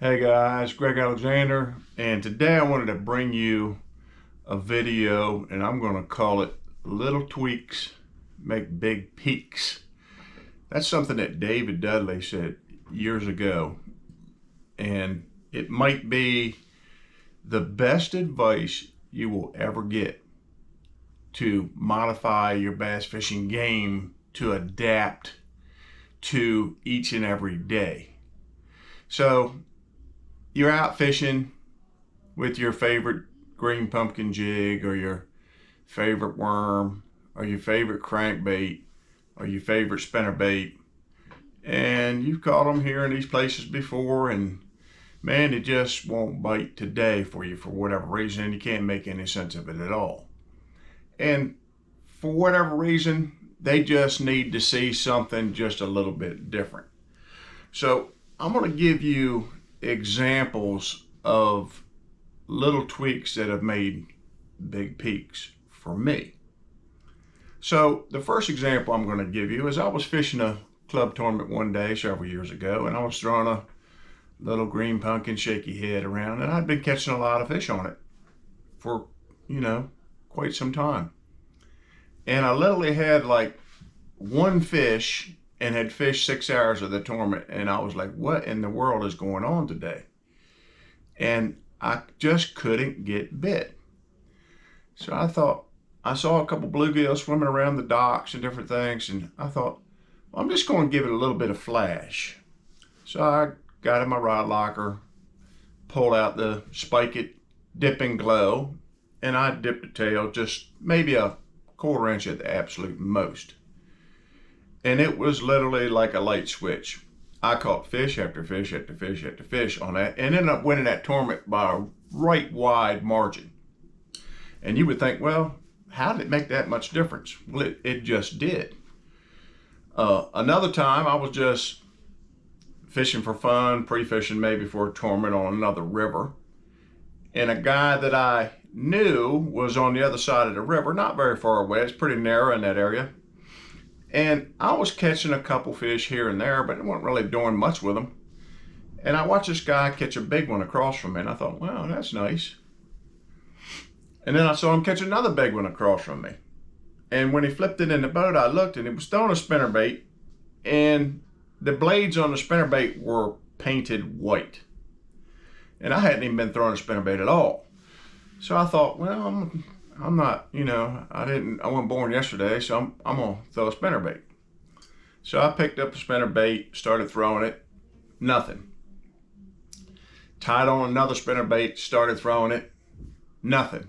Hey guys, Greg Alexander, and today I wanted to bring you a video, and I'm going to call it Little Tweaks Make Big Peaks. That's something that David Dudley said years ago, and it might be the best advice you will ever get to modify your bass fishing game to adapt to each and every day. So you're out fishing with your favorite green pumpkin jig or your favorite worm or your favorite crankbait or your favorite spinnerbait, and you've caught them here in these places before, and man, it just won't bite today for you for whatever reason, and you can't make any sense of it at all. And for whatever reason, they just need to see something just a little bit different. So I'm going to give you examples of little tweaks that have made big peaks for me. So the first example I'm going to give you is I was fishing a club tournament one day several years ago, and I was throwing a little green pumpkin shaky head around, and I'd been catching a lot of fish on it for, quite some time. And I literally had like one fish and had fished 6 hours of the tournament, and I was like, what in the world is going on today? And I just couldn't get bit. So I thought, I saw a couple bluegill swimming around the docks and different things, and I thought, well, I'm just going to give it a little bit of flash. So I got in my rod locker, pulled out the Spike It Dip and Glow, and I dipped the tail just maybe a 1/4 inch at the absolute most. And it was literally like a light switch. I caught fish after fish after fish after fish on that, and ended up winning that tournament by a right wide margin. And you would think, well, how did it make that much difference? Well, it just did. Another time I was just fishing for fun, pre-fishing maybe for a tournament on another river. And a guy that I knew was on the other side of the river, not very far away. It's pretty narrow in that area. And I was catching a couple fish here and there, but I wasn't really doing much with them. And I watched this guy catch a big one across from me, and I thought, wow, that's nice. And then I saw him catch another big one across from me. And when he flipped it in the boat, I looked, and he was throwing a spinnerbait, and the blades on the spinnerbait were painted white. And I hadn't even been throwing a spinnerbait at all. So I thought, well, I'm not, I wasn't born yesterday, so I'm gonna throw a spinnerbait. So I picked up a spinnerbait, started throwing it, nothing. Tied on another spinnerbait, started throwing it, nothing.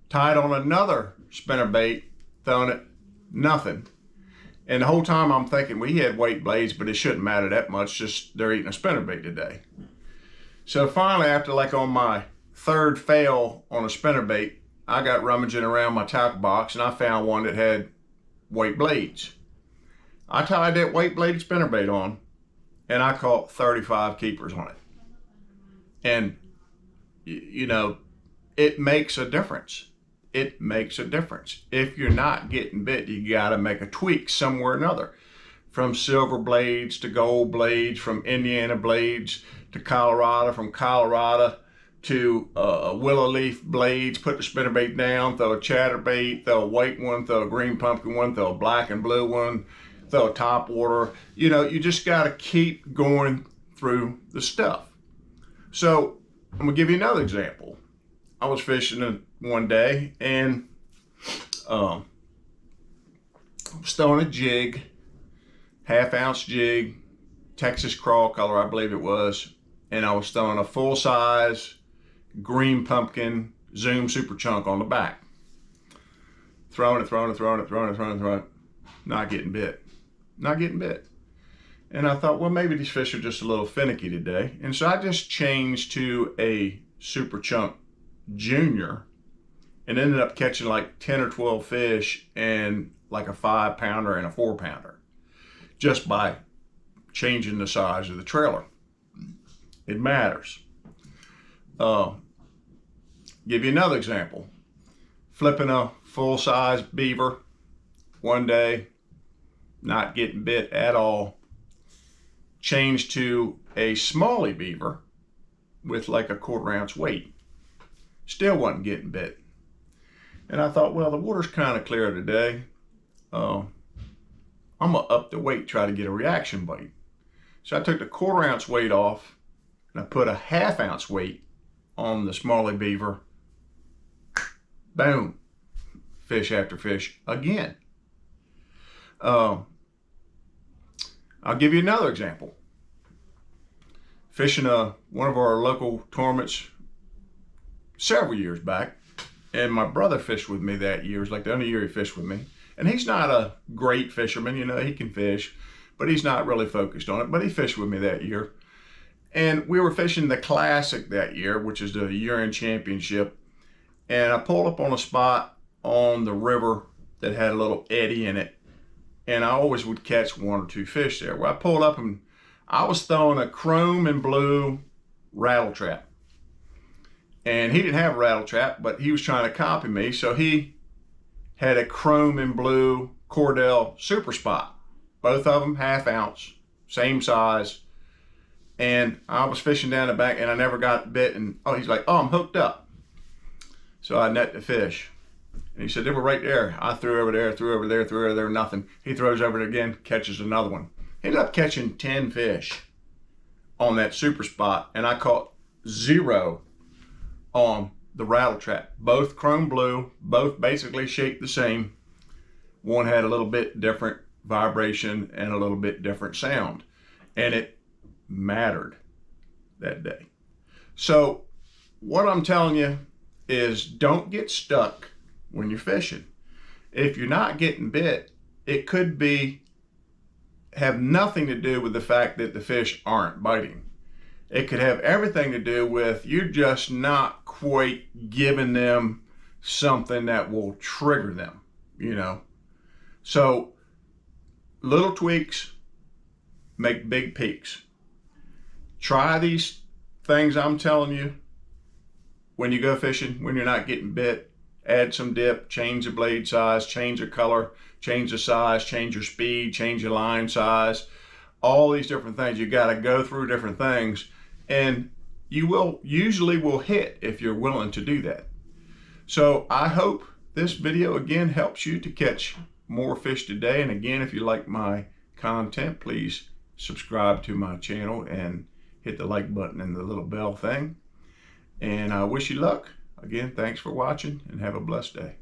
Tied on another spinnerbait, throwing it, nothing. And the whole time I'm thinking, we had weight blades, but it shouldn't matter that much, just they're eating a spinnerbait today. So finally, after like on my third fail on a spinnerbait, I got rummaging around my tackle box, and I found one that had weight blades. I tied that weight bladed spinnerbait on, and I caught 35 keepers on it. And, it makes a difference. It makes a difference. If you're not getting bit, you got to make a tweak somewhere or another. From silver blades to gold blades, from Indiana blades to Colorado, from Colorado to willow leaf blades, put the spinnerbait down, throw a chatterbait, throw a white one, throw a green pumpkin one, throw a black and blue one, throw a top water. You just got to keep going through the stuff. So I'm going to give you another example. I was fishing one day, and I was throwing a jig, 1/2 ounce jig, Texas crawl color, I believe it was, and I was throwing a full size green pumpkin Zoom Super Chunk on the back. Throwing it, not getting bit. And I thought, well, maybe these fish are just a little finicky today. And so I just changed to a Super Chunk Junior and ended up catching like 10 or 12 fish and like a 5-pounder and a 4-pounder just by changing the size of the trailer. It matters. Give you another example. Flipping a full-size beaver one day, not getting bit at all. Changed to a smallie beaver with like a 1/4 ounce weight. Still wasn't getting bit. And I thought, well, the water's kind of clear today. I'm gonna up the weight, try to get a reaction bite. So I took the 1/4 ounce weight off and I put a 1/2 ounce weight on the smallie beaver. Boom, fish after fish again. I'll give you another example. Fishing one of our local tournaments several years back, and my brother fished with me that year. It was like the only year he fished with me. And he's not a great fisherman, you know, he can fish, but he's not really focused on it. But he fished with me that year. And we were fishing the Classic that year, which is the year-end championship. And I pulled up on a spot on the river that had a little eddy in it. And I always would catch 1 or 2 fish there. Well, I pulled up and I was throwing a chrome and blue rattle trap. And he didn't have a rattle trap, but he was trying to copy me. So he had a chrome and blue Cordell Super Spot. Both of them 1/2 ounce, same size. And I was fishing down the bank and I never got bit. And he's like, oh, I'm hooked up. So I net the fish. And he said, they were right there. I threw over there, threw over there, threw over there, nothing. He throws over it again, catches another one. He ended up catching 10 fish on that Super Spot. And I caught 0 on the rattle trap. Both chrome blue, both basically shaped the same. One had a little bit different vibration and a little bit different sound. And it mattered that day. So what I'm telling you is don't get stuck when you're fishing. If you're not getting bit, it could have nothing to do with the fact that the fish aren't biting. It could have everything to do with you're just not quite giving them something that will trigger them, you know. So little tweaks make big peaks. Try these things I'm telling you when you go fishing, when you're not getting bit. Add some dip, change the blade size, change the color, change the size, change your speed, change your line size. All these different things. You got to go through different things, and you will usually hit if you're willing to do that. So I hope this video again helps you to catch more fish today. And again, if you like my content, please subscribe to my channel and hit the like button and the little bell thing. And I wish you luck. Again, thanks for watching and have a blessed day.